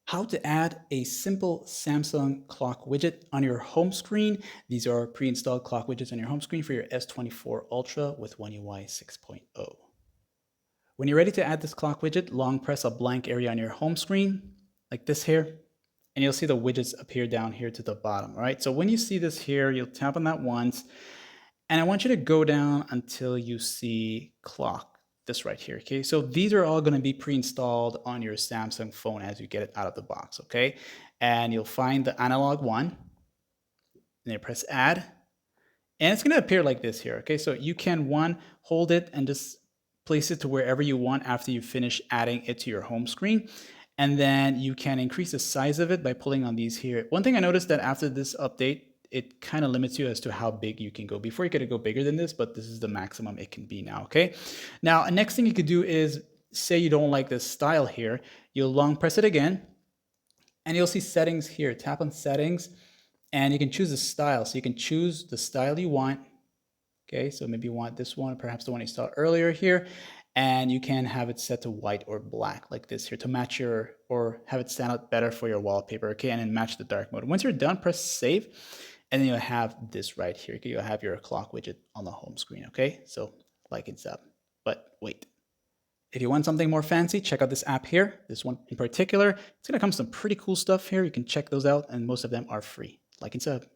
How to add a simple Samsung clock widget on your home screen. These are pre-installed clock widgets on your home screen for your S24 Ultra with One UI 6.0. When you're ready to add this clock widget, long press a blank area on your home screen, like this here, and you'll see the widgets appear down here to the bottom, all right? So when you see this here, you'll tap on that once, and I want you to go down until you see clock, this right here, okay? So these are all gonna be pre-installed on your Samsung phone as you get it out of the box, okay? And you'll find the analog one, and you press add, and it's gonna appear like this here, okay? So you can, one, hold it and just place it to wherever you want after you finish adding it to your home screen. And then you can increase the size of it by pulling on these here. One thing I noticed that after this update, it kind of limits you as to how big you can go. Before you could go bigger than this, but this is the maximum it can be now, okay? Now, next thing you could do is, say you don't like this style here, you'll long press it again, and you'll see settings here. Tap on settings, and you can choose the style. So you can choose the style you want. Okay, so maybe you want this one, perhaps the one you saw earlier here, and you can have it set to white or black like this here to match your, or have it stand out better for your wallpaper, okay, and then match the dark mode. Once you're done, press save, and then you'll have this right here. Okay? You'll have your clock widget on the home screen, okay? So like it's up, but wait. If you want something more fancy, check out this app here, this one in particular. It's gonna come with some pretty cool stuff here. You can check those out, and most of them are free. Like and sub.